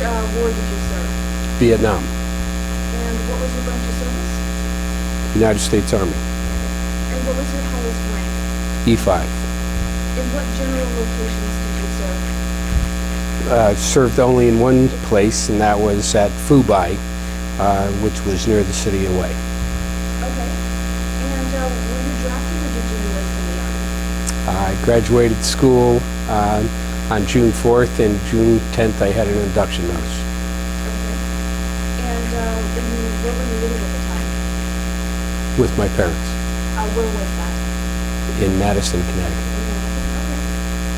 war did you serve? Vietnam, And what was your branch of service? United States Army, And what was your highest rank? E5. In what general locations did you serve? Served only in one place, and that was at Phu Bai, which was near the city of Hue. Okay. And were you drafted or did you enlist in the Army? I graduated school on June 4th, and June 10th I had an induction notice. Okay. And where were you living at the time? With my parents Where was that? in Madison, Connecticut. Okay.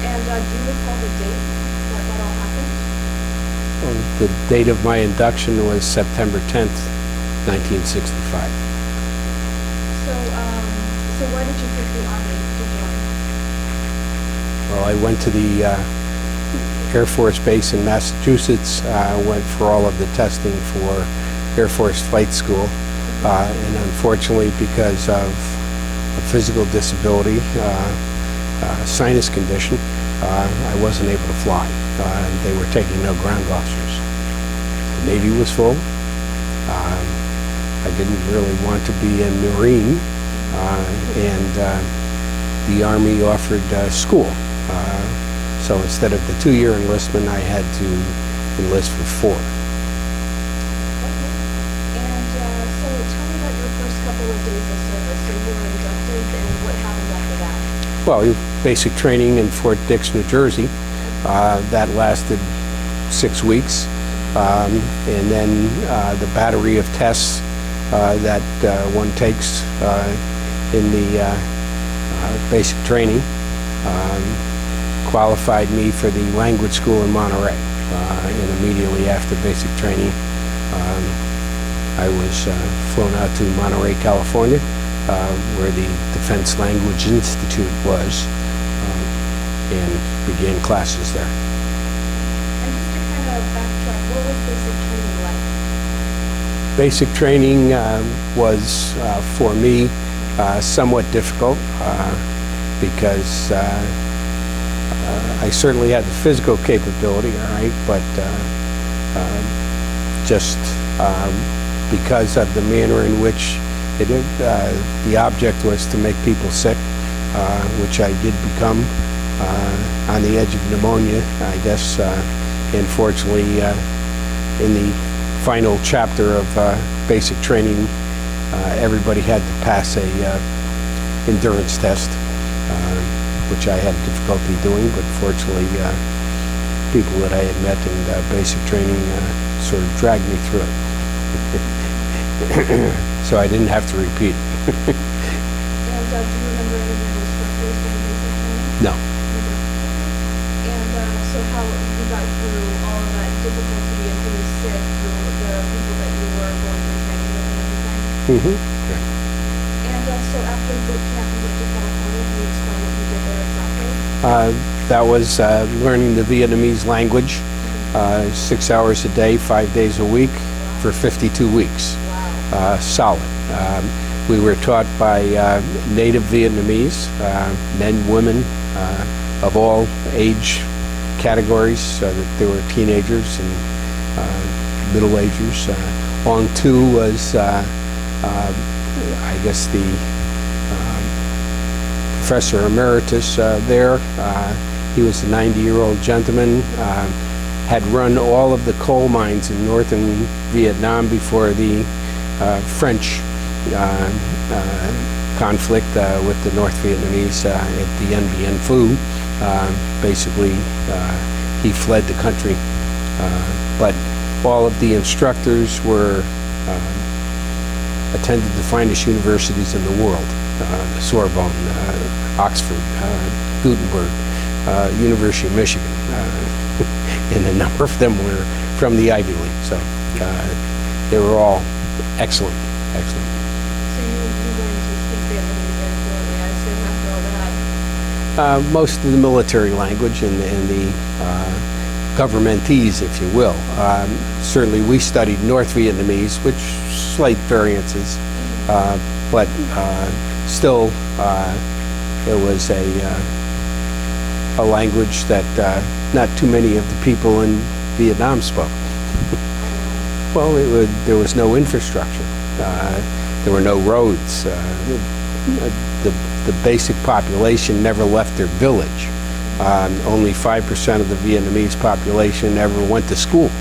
And do you recall the date that all happened? Well, the date of my induction was September 10th, 1965. So why did you pick the Army to join? Well, I went to the Air Force Base in Massachusetts, went for all of the testing for Air Force Flight School, and unfortunately, because of a physical disability, sinus condition, I wasn't able to fly. They were taking no ground officers. The Navy was full. I didn't really want to be a Marine, and the Army offered school. So instead of the 2-year enlistment, I had to enlist for 4. Okay. And so tell me about your first couple of days of service. So you were inducted, and what happened after that? Well, basic training in Fort Dix, New Jersey. That lasted 6 weeks. And then the battery of tests that one takes in the basic training qualified me for the language school in Monterey. And immediately after basic training, I was flown out to Monterey, California, where the Defense Language Institute was, and began classes there. And just to kind of backtrack, what was basic training like? Basic training was, for me, somewhat difficult because I certainly had the physical capability, all right, but just because of the manner in which the object was to make people sick, which I did become on the edge of pneumonia, I guess. Unfortunately, in the final chapter of basic training, everybody had to pass a endurance test, which I had difficulty doing, but fortunately people that I had met in basic training sort of dragged me through it. So I didn't have to repeat it. And do you remember any of your instructors during basic training? No. And so how you got through all of that difficulty and being sick through the people that you were going through training with and everything? Right. And so after boot camp, you went to California. Can you explain what you did there exactly? That was learning the Vietnamese language, 6 hours a day, 5 days a week, for 52 weeks. Wow. Solid. We were taught by native Vietnamese, men, women, of all age categories, so that there were teenagers and middle-agers. Ong Tu was, I guess, the professor emeritus there. He was a 90-year-old gentleman, had run all of the coal mines in northern Vietnam before the French conflict with the North Vietnamese at the Dien Bien Phu. Basically, he fled the country, but all of the instructors were attended the finest universities in the world, the Sorbonne, Oxford, Gutenberg, University of Michigan, and a number of them were from the Ivy League, so they were all excellent. So you learned to speak Vietnamese very fluently, I assume, after all that? Most of the military language and the governmentese, if you will. Certainly we studied North Vietnamese, which slight variances, but still it was a language that not too many of the people in Vietnam spoke. Well, there was no infrastructure. There were no roads. The basic population never left their village. Only 5% of the Vietnamese population ever went to school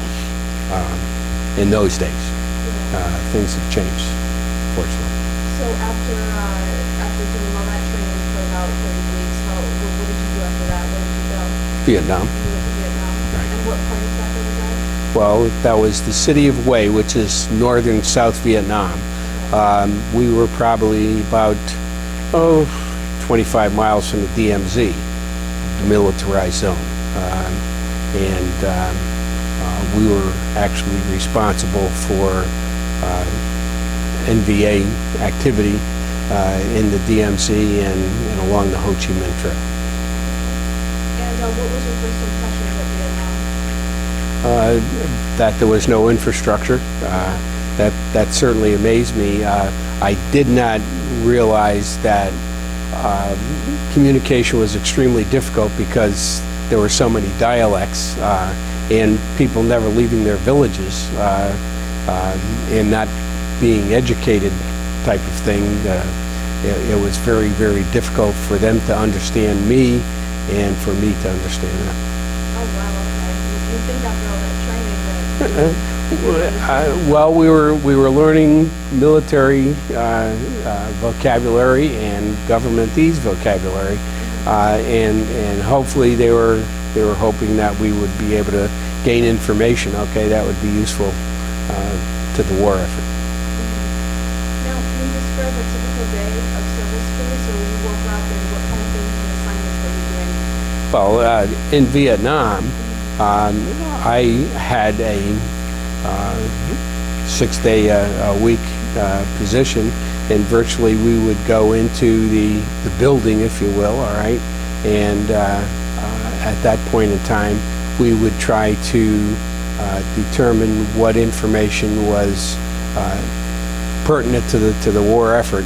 in those days. Things have changed, fortunately. So after doing all that training for about 30 weeks, what did you do after that? Where did you go? Vietnam. You went to Vietnam. Right. And what part exactly was that? Well, that was the city of Hue, which is northern South Vietnam. We were probably about 25 miles from the DMZ, the militarized zone. We were actually responsible for NVA activity in the DMZ and along the Ho Chi Minh Trail. And what was your first impression of Vietnam? That there was no infrastructure. That certainly amazed me. I did not realize that communication was extremely difficult because there were so many dialects and people never leaving their villages and not being educated type of thing. It was very, very difficult for them to understand me and for me to understand them. Oh, wow, okay. You think after all that training that... Well, we were learning military vocabulary and governmentese vocabulary, and hopefully they were hoping that we would be able to gain information. Okay, that would be useful to the war effort. Now, can you describe a typical day of service for you? So when you woke up and what kind of things and assignments were you doing? Well, in Vietnam, I had a 6-day-a-week position, and virtually we would go into the building, if you will, all right, and at that point in time, we would try to determine what information was pertinent to the war effort.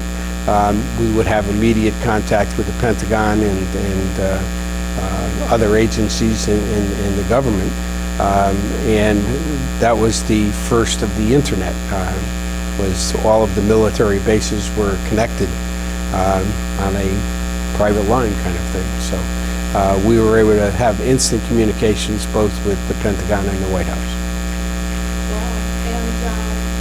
We would have immediate contact with the Pentagon and other agencies in the government, and that was the first of the internet. Was all of the military bases were connected on a private line kind of thing. So we were able to have instant communications both with the Pentagon and the White House. Wow. And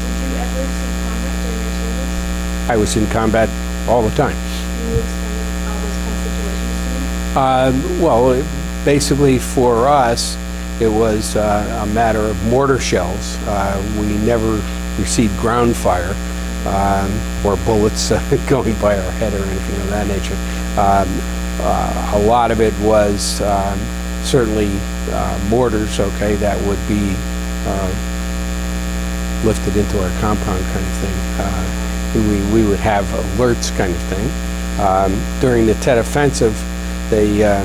did you ever see combat during your service? I was in combat all the time. Can you explain all those kind of situations to me? Well, basically for us, it was a matter of mortar shells. We never received ground fire or bullets going by our head or anything of that nature. A lot of it was certainly mortars, okay, that would be lifted into our compound kind of thing. We would have alerts kind of thing. During the Tet Offensive, the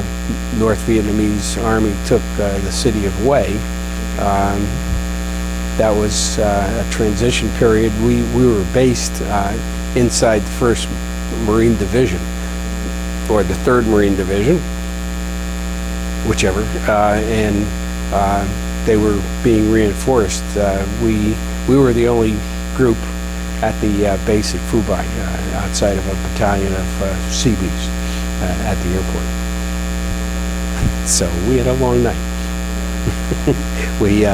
North Vietnamese Army took the city of Hue. That was a transition period. We were based inside the 1st Marine Division, or the 3rd Marine Division, whichever, and they were being reinforced. We were the only group at the base at Phu Bai, outside of a battalion of Seabees at the airport. So we had a long night. We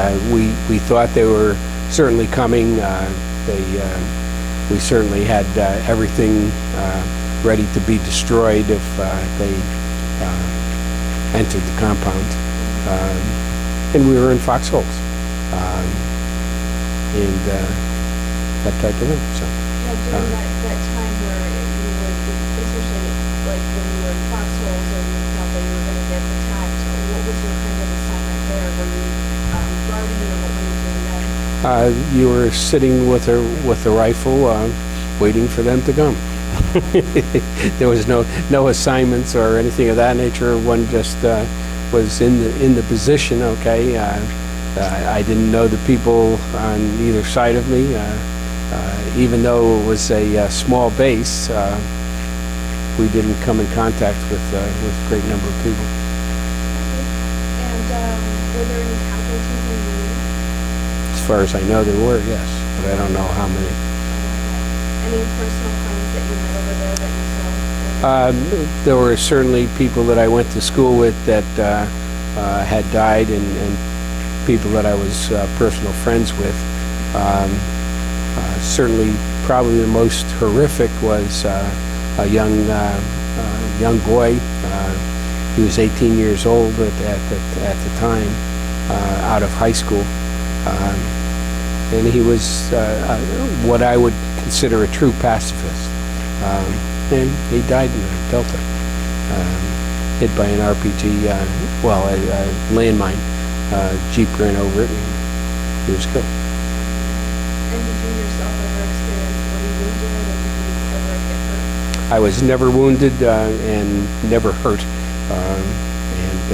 thought they were certainly coming. We certainly had everything ready to be destroyed if they entered the compound. And we were in foxholes and that type of thing. So. Now, during that time where you would, especially like when you were in foxholes or you felt that you were going to get attacked, what was your kind of assignment there? Were you guarding or what were you doing then? You were sitting with a rifle, waiting for them to come. There was no assignments or anything of that nature. One just was in the position. Okay, I didn't know the people on either side of me. Even though it was a small base, we didn't come in contact with a great number of people. And were there any casualties in the far as I know, there were, yes, but I don't know how many. Any personal friends that you met over there that you saw? There were certainly people that I went to school with that had died, and people that I was personal friends with. Certainly, probably the most horrific was a young boy. He was 18 years old at the time, out of high school, and he was what I would consider a true pacifist. And he died in the Delta, hit by an RPG, a landmine. Jeep ran over it, and he was killed. And did you yourself ever experience, were you wounded, or did you ever get hurt? I was never wounded and never hurt, and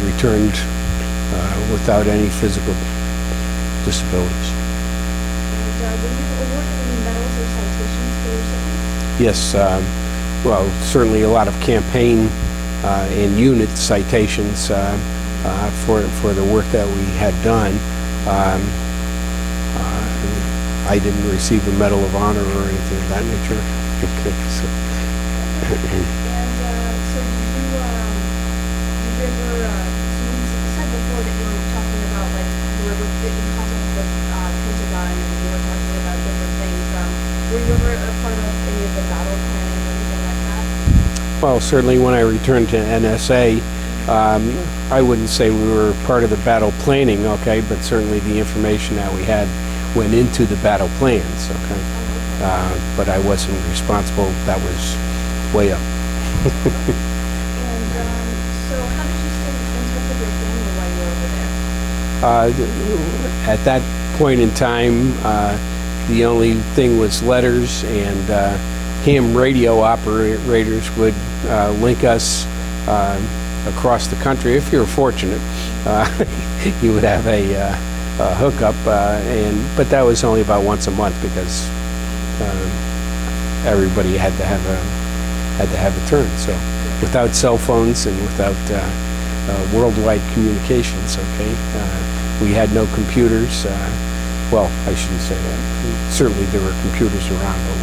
returned without any physical disabilities. And were you awarded any medals or citations for your service? Yes, well, certainly a lot of campaign and unit citations for the work that we had done. I didn't receive a Medal of Honor or anything of that nature. Okay, so. And so did you ever, so you said before that you were talking about, like, you were in contact with Pentagon and you were talking about different things. Were you ever a part of any of the battle planning or anything like that? Well, certainly when I returned to NSA, I wouldn't say we were part of the battle planning, okay, but certainly the information that we had went into the battle plans, okay? But I wasn't responsible. That was way up. And so how did you stay in touch with your family while you were over there? At that point in time, the only thing was letters, and ham radio operators would link us across the country. If you were fortunate, you would have a hookup, but that was only about once a month because everybody had to have a turn. So without cell phones and without worldwide communications, okay, we had no computers. Well, I shouldn't say that. Certainly there were computers around, but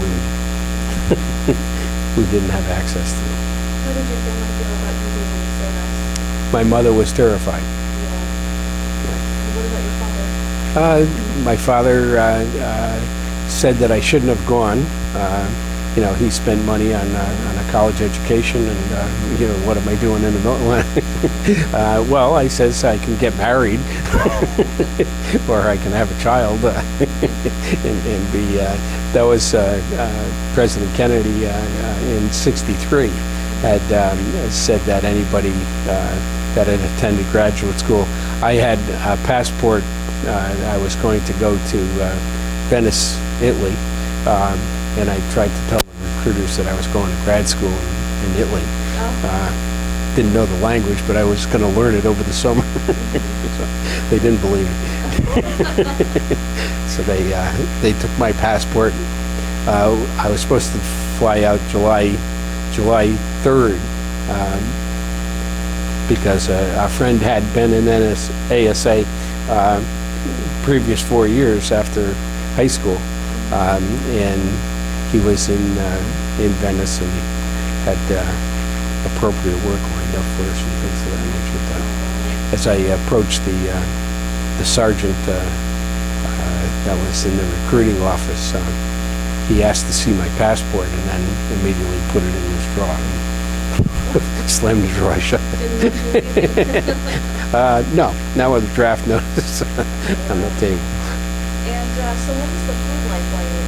we didn't have access to them. How did your family feel about you being in the service? My mother was terrified. Yeah. And what about your father? My father said that I shouldn't have gone. He spent money on a college education, and what am I doing in the middle? Well, I says I can get married, or I can have a child, and be. That was President Kennedy in '63 had said that anybody that had attended graduate school. I had a passport. I was going to go to Venice, Italy, and I tried to tell the recruiters that I was going to grad school in Italy. Didn't know the language, but I was going to learn it over the summer. So they didn't believe me. So they took my passport. I was supposed to fly out July 3rd because a friend had been in ASA previous 4 years after high school, and he was in Venice and had appropriate work lined up for us and things of that nature. But as I approached the sergeant that was in the recruiting office, he asked to see my passport and then immediately put it in his drawer and slammed the drawer shut. No, not with a draft notice on the table. And so what was the food like while you were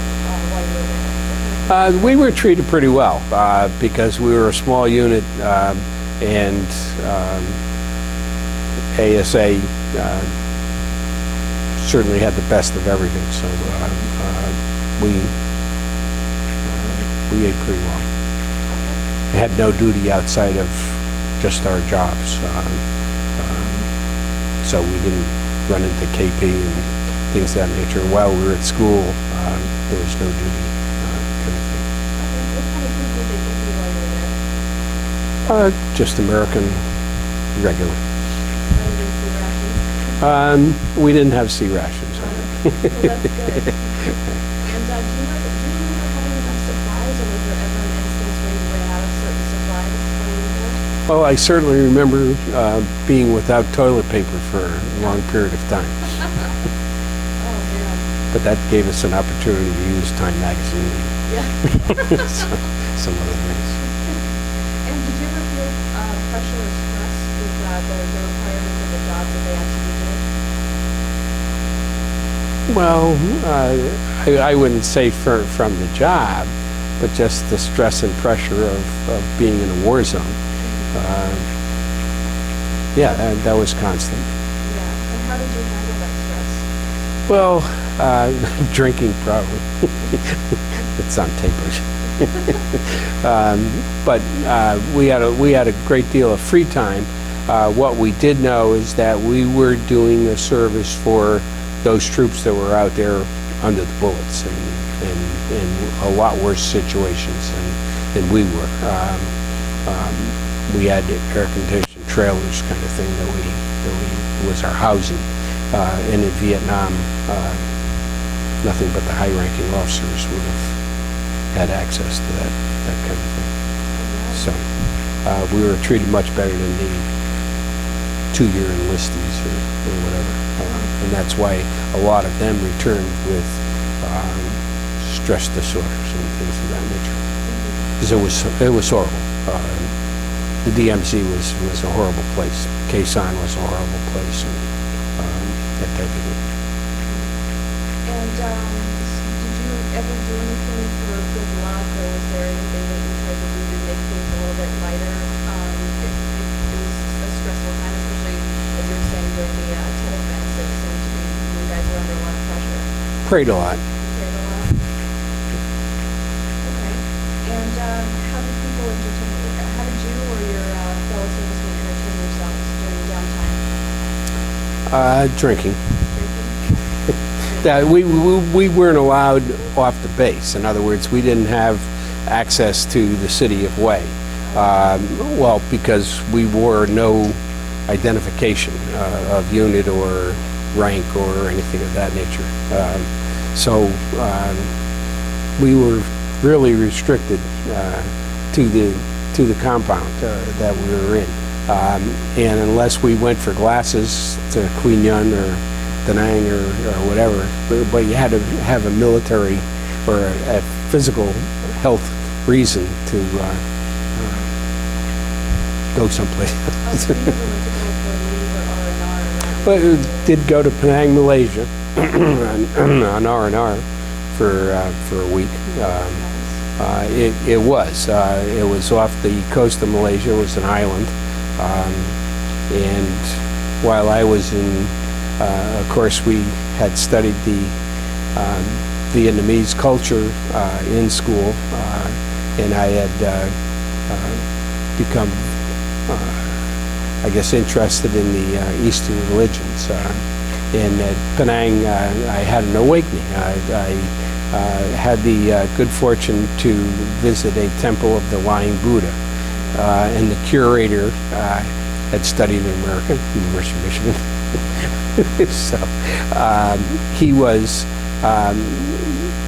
there? We were treated pretty well because we were a small unit, and ASA certainly had the best of everything. So we ate pretty well. We had no duty outside of just our jobs, so we didn't run into KP and things of that nature. While we were at school, there was no duty. What kind of food did they give you while you were there? Just American regular. Emergency rations? We didn't have sea rations. Well, that's good. And do you remember having enough supplies, or was there ever an instance where you ran out of certain supplies while you were there? Well, I certainly remember being without toilet paper for a long period of time. Oh, man. But that gave us an opportunity to use Time Magazine Yeah. and some other things. And did you ever feel pressure or stress with the requirements of the job that they actually did? Well, I wouldn't say from the job, but just the stress and pressure of being in a war zone. Yeah, that was constant. Yeah. And how did you handle that stress? Well, drinking probably. It's on tape. But we had a great deal of free time. What we did know is that we were doing a service for those troops that were out there under the bullets and in a lot worse situations than we were. We had air-conditioned trailers, kind of thing, that we was our housing. And in Vietnam, nothing but the high-ranking officers would have had access to that kind of thing. So we were treated much better than the two-year enlistees or whatever. And that's why a lot of them returned with stress disorders and things of that nature. Because it was horrible. The DMZ was a horrible place. Khe Sanh was a horrible place, and that type of thing. And did you ever do anything for good luck, or was there anything that you tried to do to make things a little bit lighter? If it was a stressful time, especially as you were saying during the telephone, it seemed to be you guys were under a lot of pressure. Prayed a lot. Prayed a lot. Okay. And how did people entertain you? How did you or your fellow servicemen entertain yourselves during downtime? Drinking. Drinking? Yeah, we weren't allowed off the base. In other words, we didn't have access to the city of Hue. Well, because we wore no identification of unit or rank or anything of that nature. So we were really restricted to the compound that we were in. And unless we went for glasses to Quy Nhon or Da Nang or whatever, but you had to have a military or a physical health reason to go someplace. Oh, so you never went to go for leave or R&R? But we did go to Penang, Malaysia on R&R for a week. It was off the coast of Malaysia. It was an island. And while I was in, of course, we had studied the Vietnamese culture in school, and I had become, I guess, interested in the Eastern religions. And at Penang, I had an awakening. I had the good fortune to visit a temple of the Lying Buddha. And the curator had studied in America, University of Michigan. So he was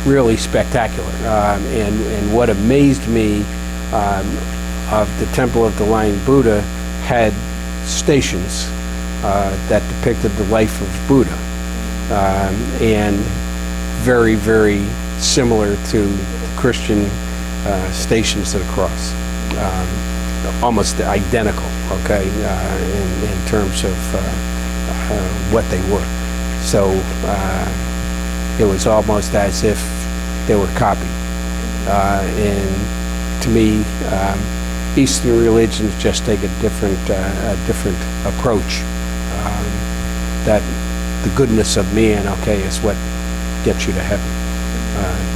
really spectacular. And what amazed me of the Temple of the Lying Buddha had stations that depicted the life of Buddha, and very, very similar to Christian stations of the cross. Almost identical, okay, in terms of what they were. So it was almost as if they were copied. And to me, Eastern religions just take a different approach. That the goodness of man, okay, is what gets you to heaven,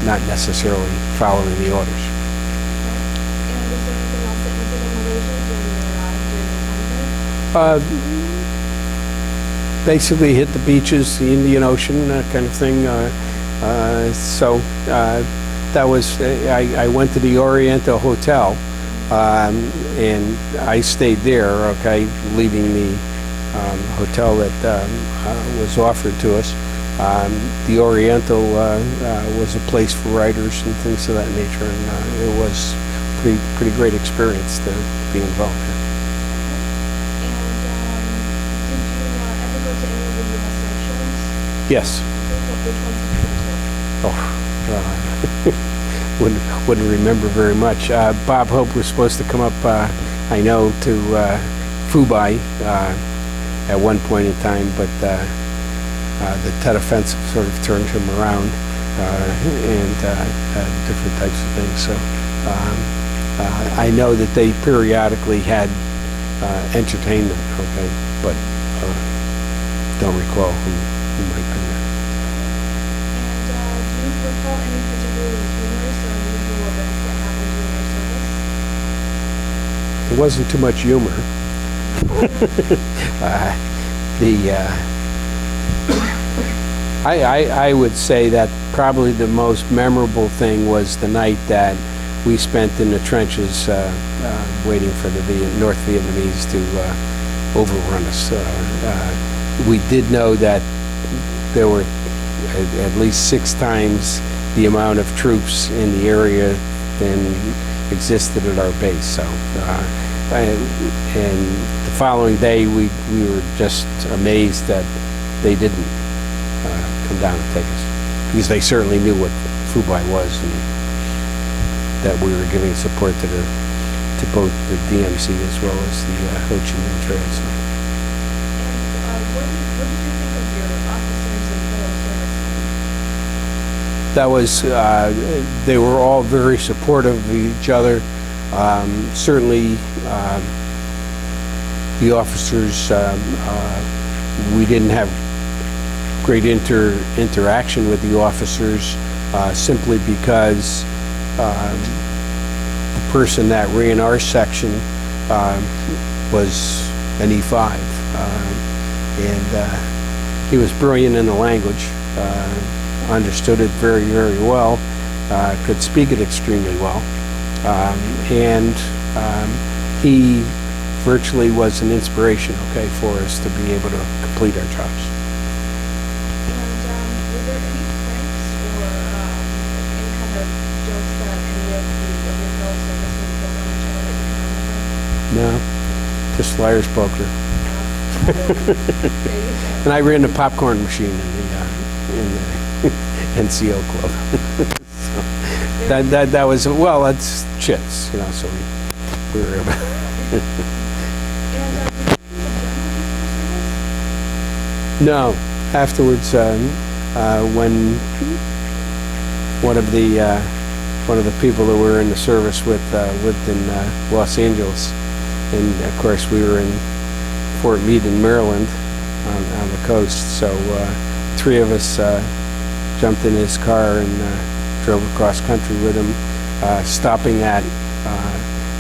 not necessarily following the orders. And was there anything else that you did in Malaysia during your time there? Basically hit the beaches, the Indian Ocean, that kind of thing. So that was, I went to the Oriental Hotel, and I stayed there, okay, leaving the hotel that was offered to us. The Oriental was a place for writers and things of that nature, and it was pretty great experience to be involved in. And did you ever go to any of the USA shows? Yes. Which ones did you go to? Wouldn't remember very much. Bob Hope was supposed to come up, I know, to Fubai at one point in time, but the Tet Offensive sort of turned him around and different types of things. So I know that they periodically had entertainment, okay, but don't recall who might have been there. And do you recall any particularly humorous or unusual events that happened during your service? There wasn't too much humor. I would say that probably the most memorable thing was the night that we spent in the trenches waiting for the North Vietnamese to overrun us. We did know that there were at least 6 times the amount of troops in the area than existed at our base. So, and the following day, we were just amazed that they didn't come down and take us, because they certainly knew what Fubai was and that we were giving support to both the DMC as well as the Ho Chi Minh Trail. So. And what did you think of your officers and fellow servicemen? That was, they were all very supportive of each other. Certainly, the officers, we didn't have great interaction with the officers simply because the person that ran our section was an E5, and he was brilliant in the language, understood it very, very well, could speak it extremely well, and he virtually was an inspiration, okay, for us to be able to complete our jobs. Were there any pranks or any kind of jokes that any of your fellow servicemen played on each other that you can remember? No, just liar's poker. There you go. And I ran the popcorn machine in the NCO club. So that was, well, that's chits, you know, so we were able. And did you read a journal before service? No, afterwards, when one of the people that were in the service with lived in Los Angeles, and of course we were in Fort Meade in Maryland on the coast, so 3 of us jumped in his car and drove across country with him, stopping at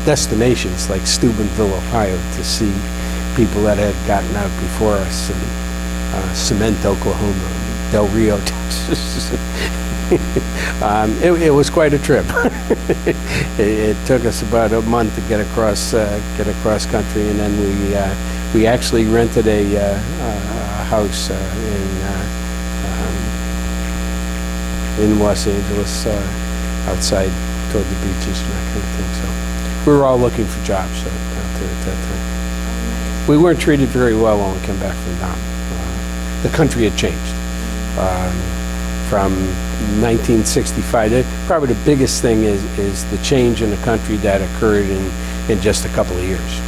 destinations like Steubenville, Ohio, to see people that had gotten out before us, and Cement, Oklahoma, Del Rio, Texas. It was quite a trip. It took us about a month to get across country, and then we actually rented a house in Los Angeles, outside toward the beaches and that kind of thing. So we were all looking for jobs out there at that time. We weren't treated very well when we came back from Nam. The country had changed. From 1965, probably the biggest thing is the change in the country that occurred in just a couple of years.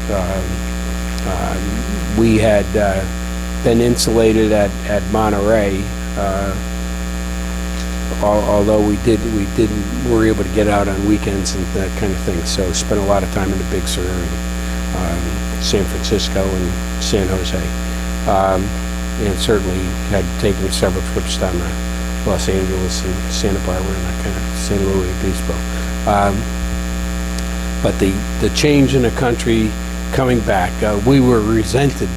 We had been insulated at Monterey, although we were able to get out on weekends and that kind of thing. So spent a lot of time in the Big Sur and San Francisco and San Jose, and certainly had taken several trips down to Los Angeles and Santa Barbara and that kind of San Luis Obispo. But the change in the country coming back, we were resented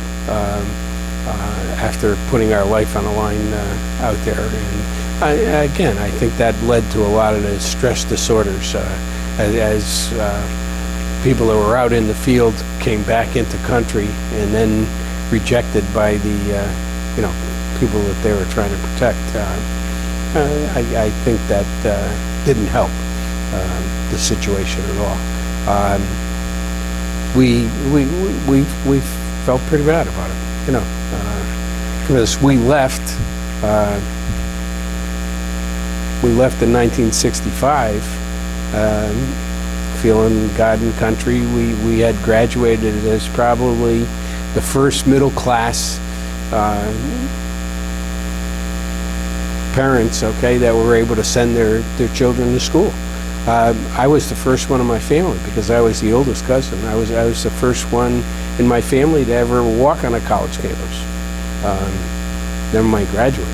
after putting our life on the line out there. And again, I think that led to a lot of the stress disorders as people that were out in the field came back into country, and then rejected by the, people that they were trying to protect. I think that didn't help the situation at all. We felt pretty bad about it, because we left in 1965, feeling God and country. We had graduated as probably the first middle class parents, that were able to send their children to school. I was the first one in my family because I was the oldest cousin. I was the first one in my family to ever walk on a college campus. Never mind graduate.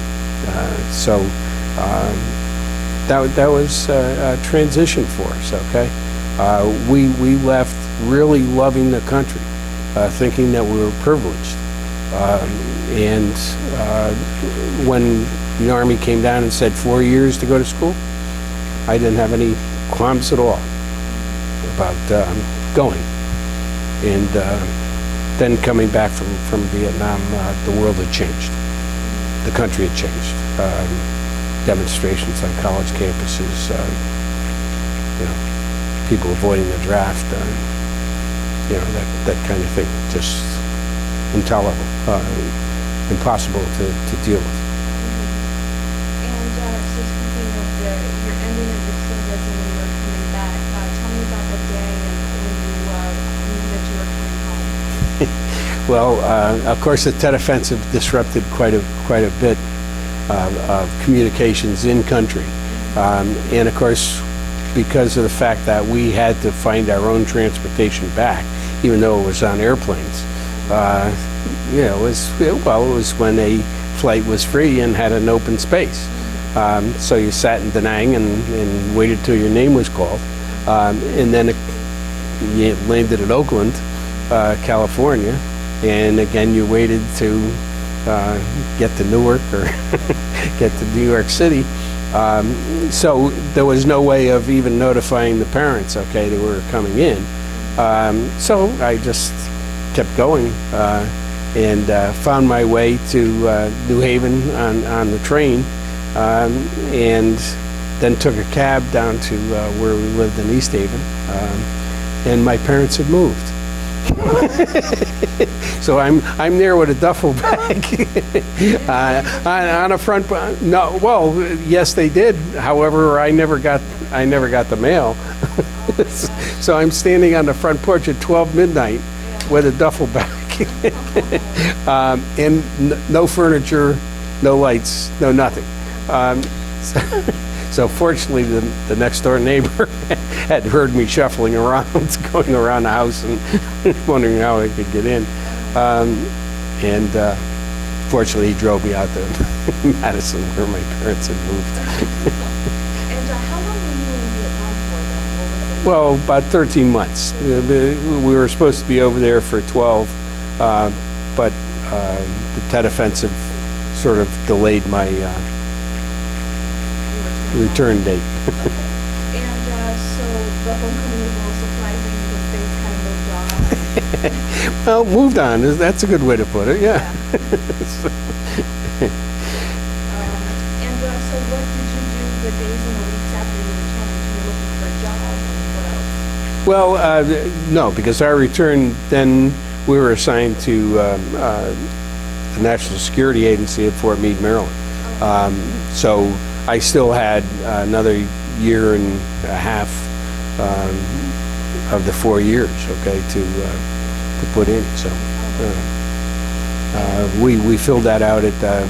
That was a transition for us. We left really loving the country, thinking that we were privileged. And when the Army came down and said 4 years to go to school, I didn't have any qualms at all about going. And then coming back from Vietnam, the world had changed. The country had changed. Demonstrations on college campuses, people avoiding the draft, that kind of thing, just intolerable, impossible to deal with. And so speaking of your ending of the service and when you were coming back, tell me about the day and when you knew that you were coming home. Well, of course, the Tet Offensive disrupted quite a bit of communications in country, and of course, because of the fact that we had to find our own transportation back, even though it was on airplanes. It was when a flight was free and had an open space. So you sat in Da Nang and waited till your name was called, and then you landed at Oakland, California, and again you waited to get to Newark or get to New York City. So there was no way of even notifying the parents, that we were coming in. So I just kept going and found my way to New Haven on the train, and then took a cab down to where we lived in East Haven, and my parents had moved. So I'm there with a duffel bag on a front. No, well, yes, they did. However, I never got the mail. So I'm standing on the front porch at 12 midnight with a duffel bag, and no furniture, no lights, no nothing. So fortunately, the next door neighbor had heard me shuffling around, going around the house and wondering how I could get in. And fortunately, he drove me out to Madison, where my parents had moved. And how long were you in Vietnam for then? Well, about 13 months. We were supposed to be over there for 12, but the Tet Offensive sort of delayed my return date. And so the homecoming was a little surprising because things kind of moved on. Well, moved on. That's a good way to put it, yeah. And so what did you do the days and the weeks after you returned? You were looking for a job and what else? Well, no, because our return, then we were assigned to the National Security Agency at Fort Meade, Maryland. So I still had another year and a half of the 4 years, to put in. So we filled that out at the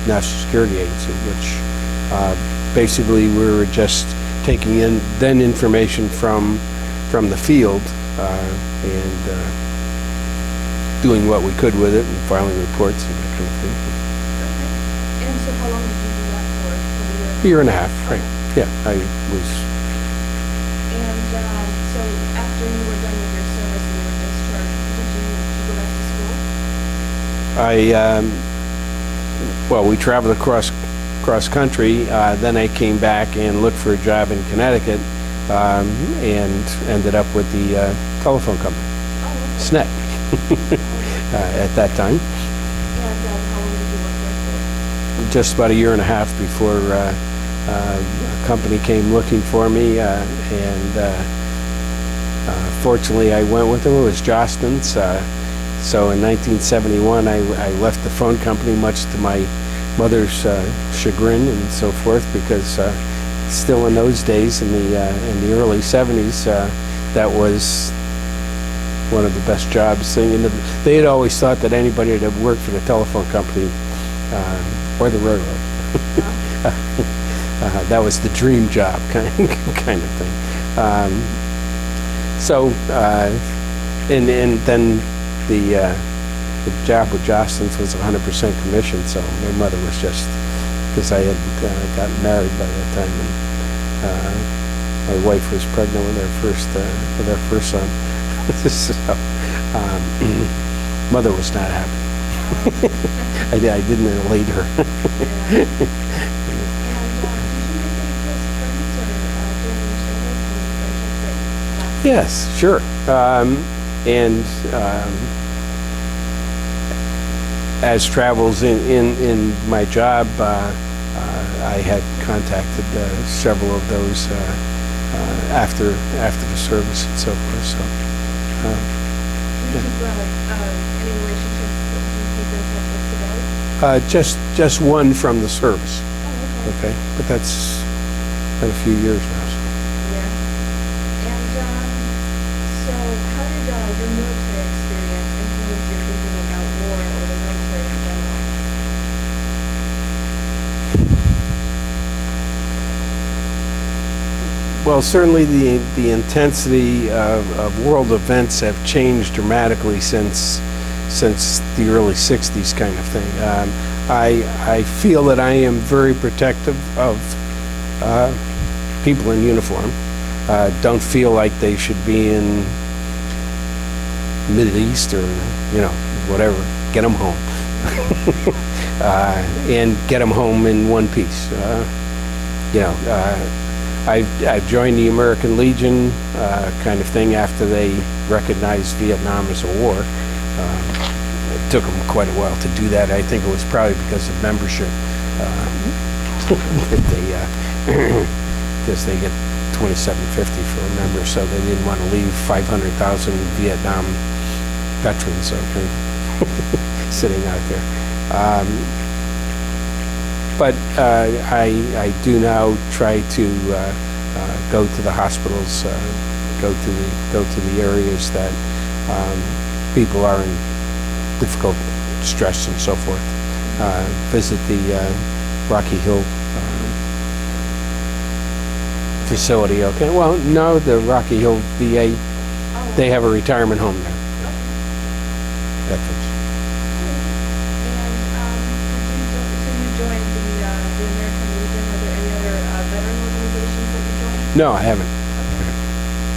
National Security Agency, which basically we were just taking in then information from the field and doing what we could with it and filing reports and that kind of thing. Okay. And so how long did you do that for? A year and a half, right? Yeah, I was. And so after you were done with your service and you were discharged, did you go back to school? Well, we traveled across country. Then I came back and looked for a job in Connecticut, and ended up with the telephone company, SNET. at that time. And how long did you work there for? Just about a year and a half before a company came looking for me, and fortunately I went with them. It was Jostens. So in 1971 I left the phone company, much to my mother's chagrin and so forth, because still in those days, in the early 70s, that was one of the best jobs. They had always thought that anybody that worked for the telephone company or the railroad, that was the dream job kind of thing. And then the job with Jostens was 100% commission, so my mother was just, because I had gotten married by that time, and my wife was pregnant with our first son. So mother was not happy. I didn't elate her. And did you make any close friends or during your service, any friendships that lasted? Yes, sure. And as travels in my job, I had contacted several of those after the service and so forth. So, Do you keep any relationships that you keep in touch with today? just one from the service. Oh, okay. Okay, but that's been a few years now. So. Yeah. And so how did your military experience influence your thinking about war or the military in general? Well, certainly the intensity of world events have changed dramatically since the early 60s kind of thing. I feel that I am very protective of people in uniform. Don't feel like they should be in Middle East or, whatever. Get them home. And get them home in one piece. I've joined the American Legion kind of thing after they recognized Vietnam as a war. It took them quite a while to do that. I think it was probably because of membership. Because they get $27.50 for a member, so they didn't want to leave 500,000 Vietnam veterans, okay, sitting out there. But I do now try to go to the hospitals, go to the areas that people are in difficult stress and so forth. Visit the Rocky Hill facility. Okay. Well, no, the Rocky Hill VA. They have a retirement home there. Veterans. So you joined the American Legion. Are there any other veteran organizations that you joined? No, I haven't.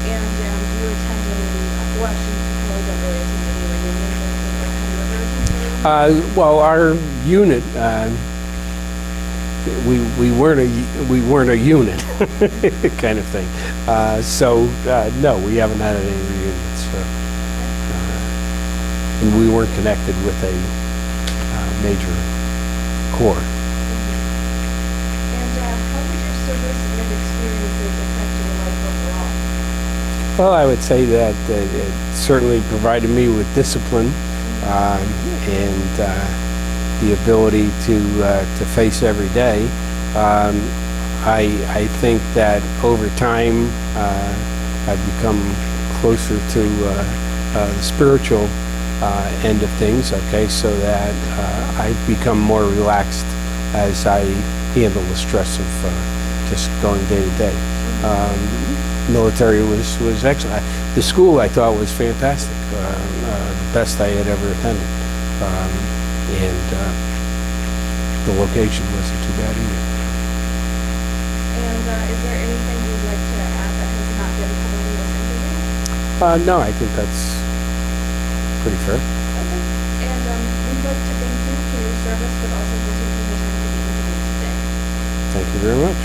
And do you attend any, well, actually, you probably don't really attend any reunions or anything, but have you ever attended any? Well, our unit, we weren't a unit kind of thing. No, we haven't had any reunions. And we weren't connected with a major corps. And how did your service and experiences affect your life overall? Well, I would say that it certainly provided me with discipline and the ability to face every day. I think that over time I've become closer to the spiritual end of things, okay, so that I've become more relaxed as I handle the stress of just going day to day. Military was excellent. The school I thought was fantastic, the best I had ever attended, and the location wasn't too bad either. And is there anything you'd like to add that has not been covered in this interview? No, I think that's pretty fair. Okay. And we'd like to thank you for your service, but also for taking the time to be interviewed today. Thank you very much.